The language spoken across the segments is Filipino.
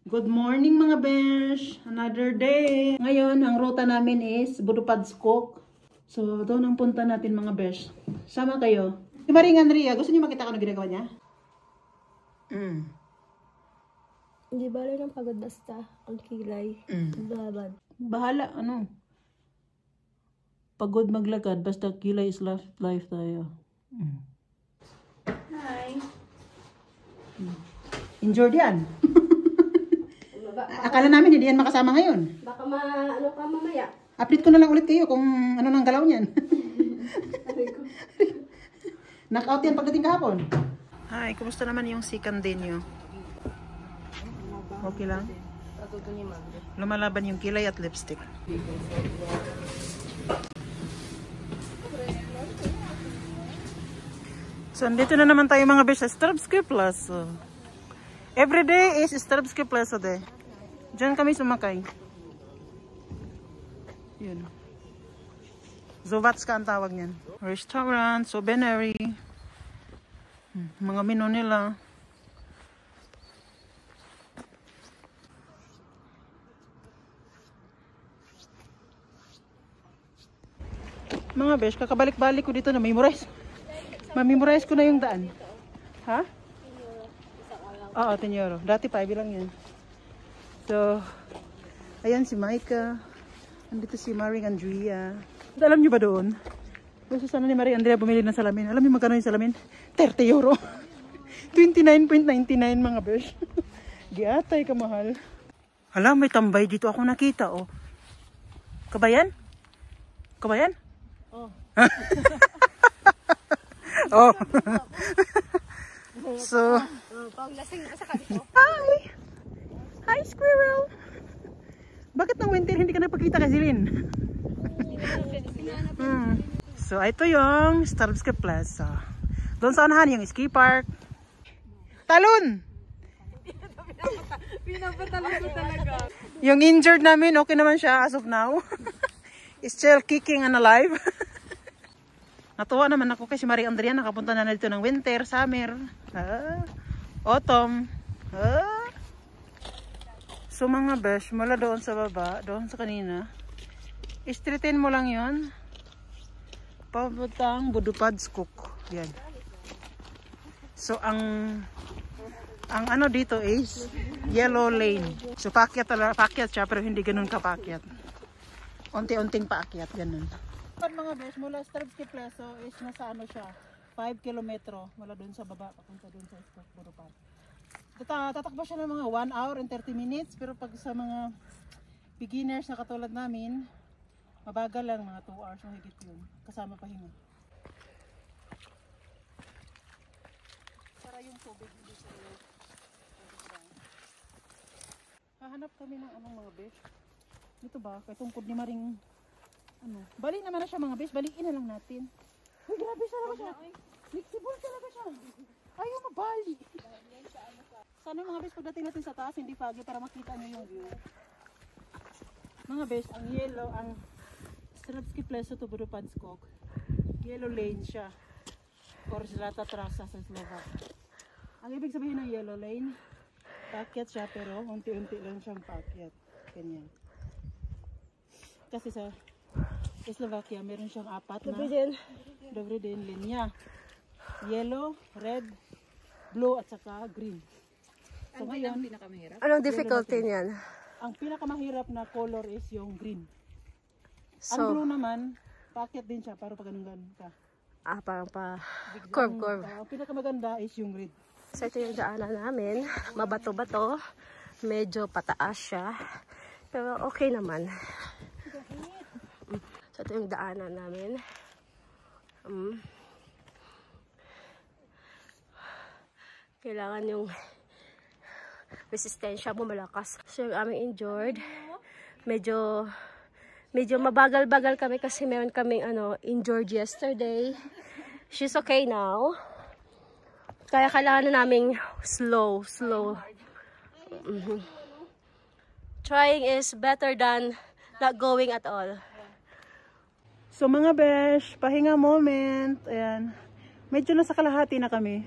Good morning mga besh! Another day! Ngayon, ang ruta namin is Budupadskok. So, doon ang punta natin mga besh. Sama kayo. Si Maring Andrea, gusto niyo makita ko na ginagawa niya? Hindi bala ng pagod basta ang kilay. Babad. Bahala, ano? Pagod maglakad, basta kilay is life tayo. Hi! Injured yan. Akala namin hindi yan makasama ngayon. Baka ano ka mamaya. Update ko na lang ulit kayo kung ano nang galaw niyan. Knockout yan pagdating kahapon. Hi, kumusta naman yung sikan din nyo? Okay lang? Lumalaban yung kilay at lipstick. So, andito na naman tayo mga besh sa Starbsky Plaza. Every day is Starbsky Plaza day. Diyan kami sumakay. Yun. Zovatska ang tawag niyan. Restaurant, souvenir. Mga menu nila. Mga besh, kakabalik-balik ko dito na memorize. Ma-memorize ko na yung daan. Ha? Oo, 10 euro. Dati 5 lang yan. So, ayan si Micah. Andito si Maring Andrea. Alam niyo ba doon? Gusto sana ni Maring Andrea bumili ng salamin. Alam niyo magkano yung salamin? 30 euro. 29.99 mga besh. Giatay ka mahal. Hala, may tambay dito ako nakita, oh. Kabayan? Kabayan? Oh. Oh. So, Paglasing ka sa kanito. hi! Hi, squirrel! Bakit ng winter hindi ka napakita kay Zilin? So, ito yung Starbsky Plaza. Doon sa unahan yung ski park. Talon! Pinapatalon ko talaga. Yung injured namin, okay naman siya as of now. Still kicking and alive. Natuwa naman ako kasi Marie Andrea nakapunta na dito ng winter, summer, autumn. So mga besh, mula doon sa baba, doon sa kanina, straighten mo lang yon papuntang Budupadskok. Yan. So ang ano dito is yellow lane. So paakyat siya pero hindi ganun kapakyat. Unti-unting paakyat, ganun. Mga besh, mula Starbsky Plaza is nasa ano siya, 5 kilometro mula doon sa baba papunta doon sa Budupad. Tatakbo siya ng mga 1 hour and 30 minutes pero pag sa mga beginners na katulad namin, mabagal lang mga 2 hours o higit yun, kasama pahinga. Para yung tubig hindi sa loob. Hahanap kami ng anong mga besh. Dito ba? Kay tungkod ni Maring ano, bali naman na siya mga besh, balikin na lang natin. Uy, grabe talaga siya. Flexible talaga siya. Ayaw mabali. Sana mga besh, pagdating natin sa taas, hindi foggy para makita nyo yung view. Mga besh, ang yellow, ang Starbsky Plaza to Budupadskok. Yellow lane siya. Or Zlata Trasa sa Slovak. Ang ibig sabihin ng yellow lane, paakyat siya pero unti-unti lang siyang paakyat. Ganyan. Kasi sa Slovakia, meron siyang 4 na dobre din linya. Yellow, red, blue at saka green. So ngayon, Anong difficulty niyan? ang pinakamahirap na color is yung green. Ang So, blue naman, paakyat din siya para pag ganun ka. parang curve. Ang pinakamaganda is yung red. So, ito yung daanan namin. Mabato-bato. Medyo pataas siya. Pero okay naman. So, ito yung daanan namin. Kailangan yung resistensya mo malakas. So, yung aming injured, medyo mabagal-bagal kami kasi meron kaming injured yesterday. She's okay now. Kaya kailangan na naming slow. Trying is better than not going at all. So mga besh, pahinga moment. Ayan. Medyo nasa kalahati na kami.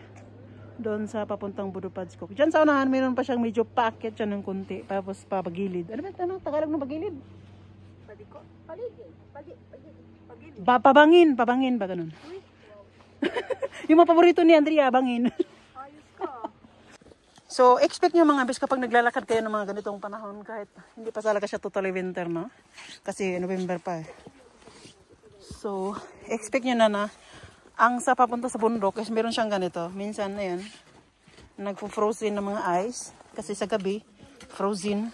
Doon sa papuntang Budupadskok. Diyan sa unahan, mayroon pa siyang medyo paakyat siya ng konti. Tapos papagilid. Ano ba ito? Tagalog ng pagilid? Pabangin. Pabangin ba ganun? Yung mga paborito ni Andrea, bangin. Ayos ka. So, expect nyo mga bes kapag naglalakad kayo ng mga ganitong panahon. Kahit hindi pa talaga siya totally winter, no? Kasi November pa eh. So, expect nyo na ang sa papunta sa bundok is meron siyang ganito. Minsan, ayan, nagpo-frozen ng mga ice. Kasi sa gabi, frozen.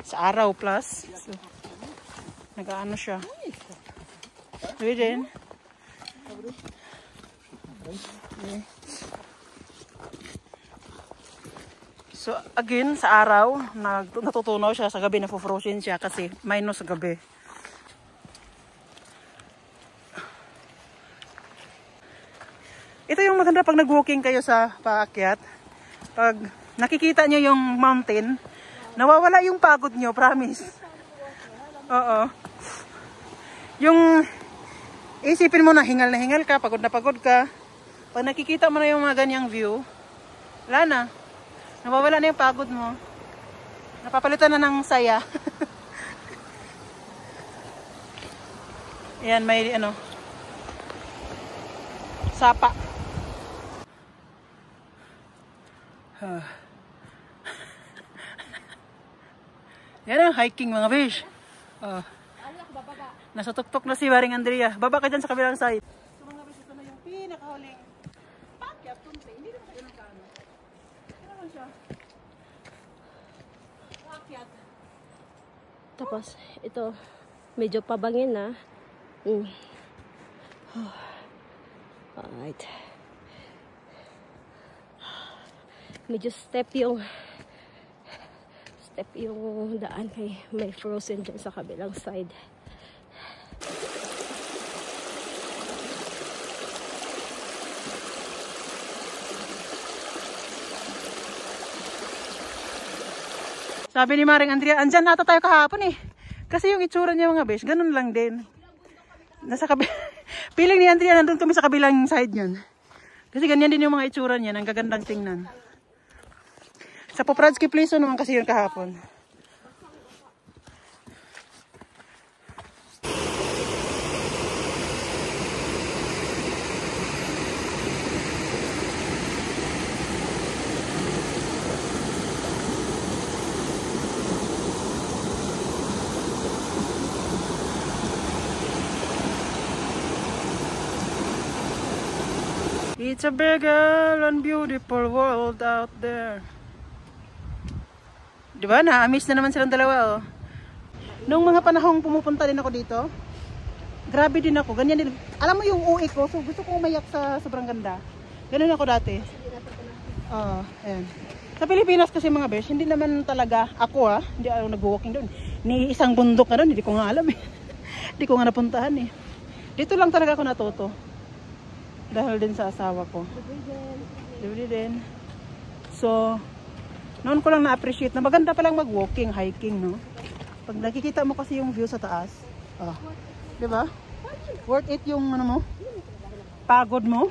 Sa araw plus. So, nag-ano siya. Din. Okay. So, again, sa araw, natutunaw siya. Sa gabi, nagpo-frozen siya kasi minus sa gabi. Ito yung maganda pag nag-walking kayo sa paakyat. Pag nakikita nyo yung mountain, nawawala yung pagod nyo, promise. Oo. Yung isipin mo na hingal ka, pagod na pagod ka. Pag nakikita mo na yung mga ganyang view, wala na. Nawawala na yung pagod mo. Napapalitan na ng saya. Ayan, may ano, sapa. Yan ang hiking mga fish. Nasa tuktok na si Waring Andrea. Baba ka dyan sa kabilang side. So mga fish, ito na yung pinakahuling pakyat. Hindi naman kayo ng kano. Ano naman siya? Pakyat. Tapos, ito, medyo pabangin na. Alright. Medyo step yung daan kay may frozen dyan sa kabilang side. Sabi ni Maring Andrea, andyan nata tayo kahapon eh. Kasi yung itsura niya mga besh, ganun lang din. Nasa piling ni Andrea, nandun kami sa kabilang side yun. Kasi ganyan din yung mga itsura niya, ang gagandang tingnan. Sa Popradsky Place naman kasi yun kahapon. It's a big and beautiful world out there. Diba? Na-miss na naman silang dalawa, oh. Nung mga panahong pumupunta din ako dito, grabe din ako. Ganyan din. Alam mo yung uwi ko, so gusto ko umayak sa sobrang ganda. Ganun ako dati. Ayan. Sa Pilipinas kasi mga besh, hindi naman talaga ako hindi ako nag-walking doon. Ni isang bundok na doon, hindi ko nga alam eh. Hindi ko nga napuntahan eh. Dito lang talaga ako natuto. Dahil din sa asawa ko. Dito din. So, noon ko lang na-appreciate na maganda palang mag-walking, hiking, no? Pag nakikita mo kasi yung view sa taas, diba? Worth it yung, ano mo? Pagod mo?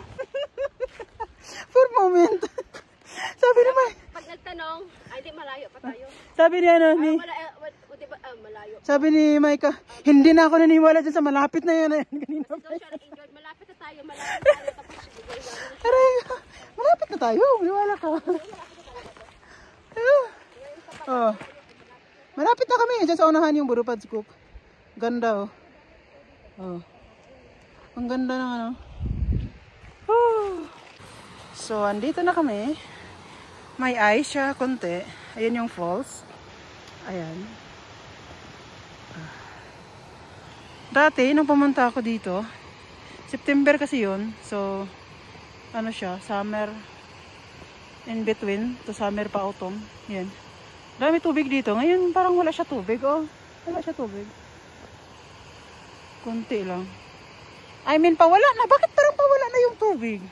For moment. Sabi naman. Pag nagtanong, ay di malayo pa tayo. Sabi ni ano, Malayo. Sabi ni Maika, hindi na ako naniniwala dyan sa malapit na yan. Kanina pa. Malapit na tayo, Aray, malapit na tayo. Maniwala ka. Malapit na kami. Diyan sa unahan yung Budupadskok. Ganda, oh. Ang ganda ng ano. So, andito na kami. May ice siya, konti. Ayan yung falls. Ayan. Dati, nung pumunta ako dito, September kasi yun. So, ano siya, summer in between to summer pa autumn. Yan. Dami tubig dito. Ngayon parang wala siya tubig. Wala siya tubig. Kunti lang. I mean, pawala na. Bakit parang pawala na yung tubig?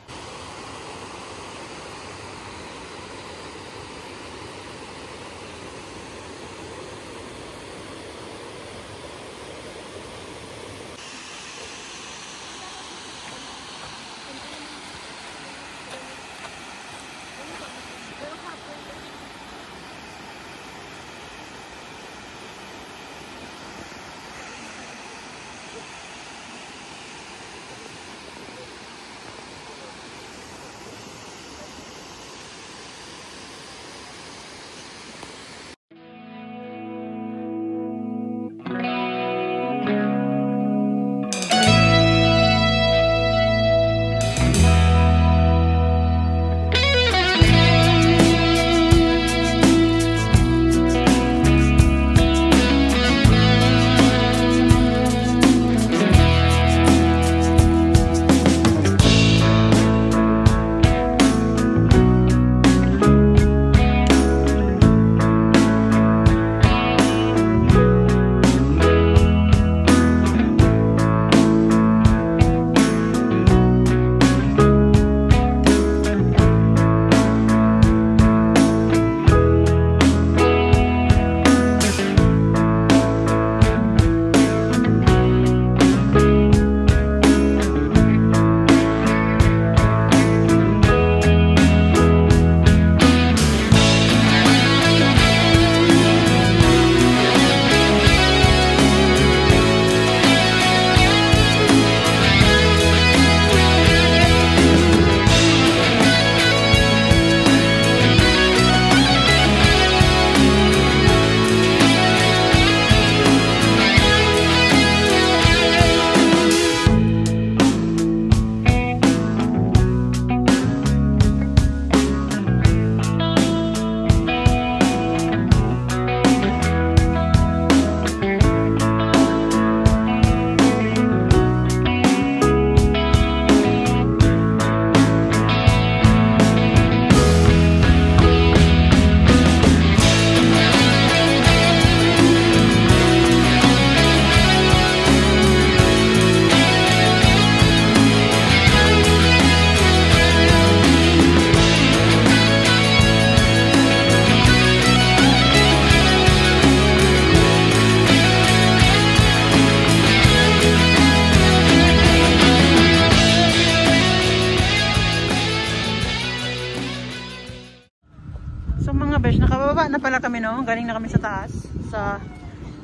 no? Galing na kami sa taas. Sa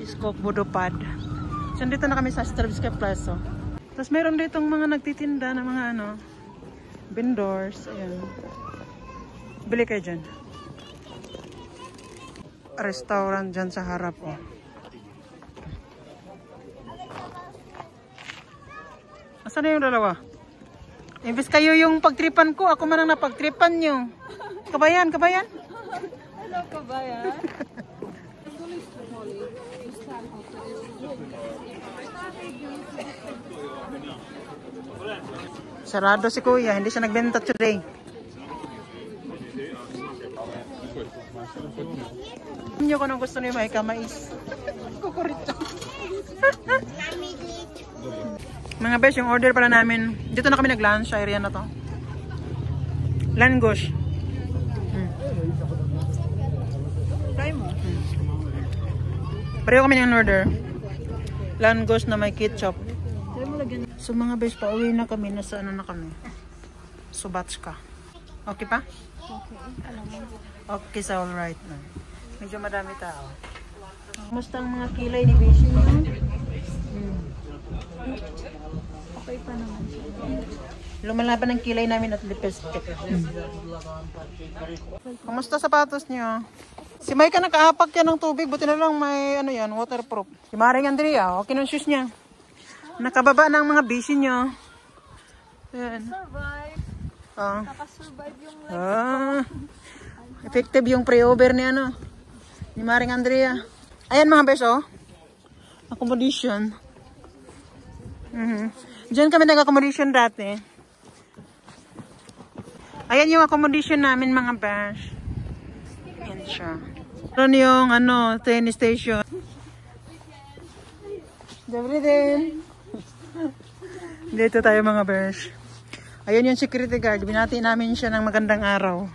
Iskok Budupad. So, dito na kami sa Stravska Plaza. Tapos, meron ditong mga nagtitinda ng mga ano, vendors. Ayan. Bili kayo dyan. Restaurant dyan sa harap, oh. Asan na yung dalawa? Imbis kayo yung pagtripan ko, ako man ang napagtripan nyo. Kabayan, kabayan? Hello, kabayan. Sarado si kuya, hindi siya nagbenta today. Nyo ko nung gusto niyo may kamais. Kukurito. Mga besh, yung order pala namin. Dito na kami nag-lunch sa area na to. Langosh. Try mo. Pareho kami ng order. Langosh na may ketchup. So mga besh, pauwi na kami. Nasa ano na kami. Subatska. Okay pa? Okay, so alright na. Medyo madami tao. Kumusta ang mga kilay ni Beshi? Okay pa naman siya. Lumalaban ang kilay namin at lipstick. Kumusta sapatos niyo? Si Micah nakaapak yan ng tubig. Buti na lang may ano yan, waterproof. Si Maring Andrea, okay ng shoes niya. Nakababa ng mga Beshi niyo. Ayan. Survive. Oh. Nakasurvive yung life. Effective yung pre-over ni ano. Ni Maring Andrea. Ayan mga beso. Accommodation. Diyan kami nag-accommodation dati. Ayan yung accommodation namin mga besh. Ayan siya. Ayan yung ano, train station. Everything. Dito tayo mga besh. Ayan yung security guard. Binati namin siya ng magandang araw.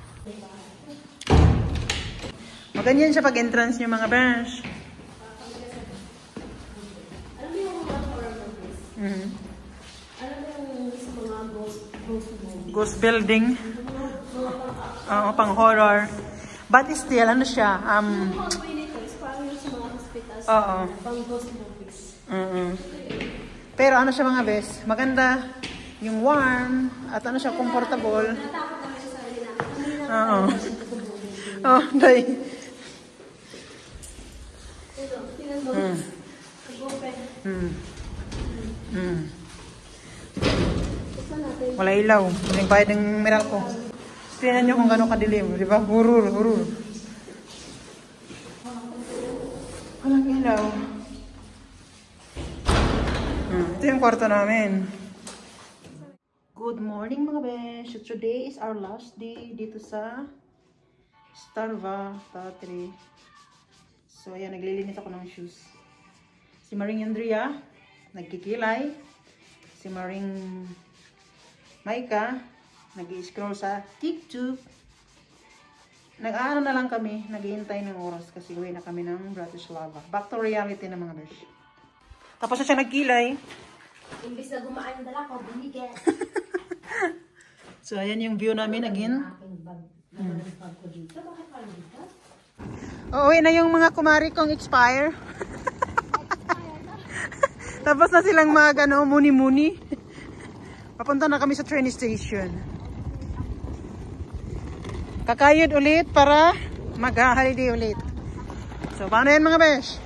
Maganyan siya pag entrance niyo mga besh. Ghost building. Oo, pang horror. But still, ano siya? Oo. Pero ano siya mga besh? Maganda. Yung warm. At ano siya, comfortable. Oo. Oh, day. Wala ilaw. Yung bayad ng Meralco. Tingnan nyo kung gano'ng kadilim. Di ba? Hurur, hurur. Walang ilaw. Ito yung kwarto namin. Good morning mga besh. So today is our last day dito sa Starva Tatri. So ayan, naglilinis ako ng shoes. Si Maring Andrea, nagkikilay. Si Maring Micah, nag-i-scroll sa TikTok. Nag-aano na lang kami, naghihintay ng oras kasi uwi na kami ng Bratislava. Back to reality na mga besh. Tapos na siya nagkilay. Imbis na gumaan dala ko, bumigay. So ayan yung view namin again. Uuwi na yung mga kumari kong expire. Tapos na silang mag ano, muni-muni. Papunta na kami sa train station. Kakayod ulit para mag-holiday ulit. So paano yan mga besh?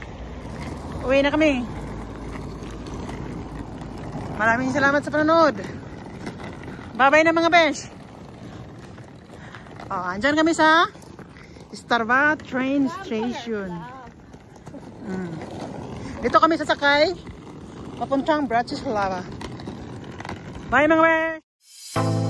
Uwi na kami. Maraming salamat sa panonood. Bye-bye na mga besh. Andyan kami sa Starva train station. Dito kami sasakay papuntang Bratislava. Bye mga besh.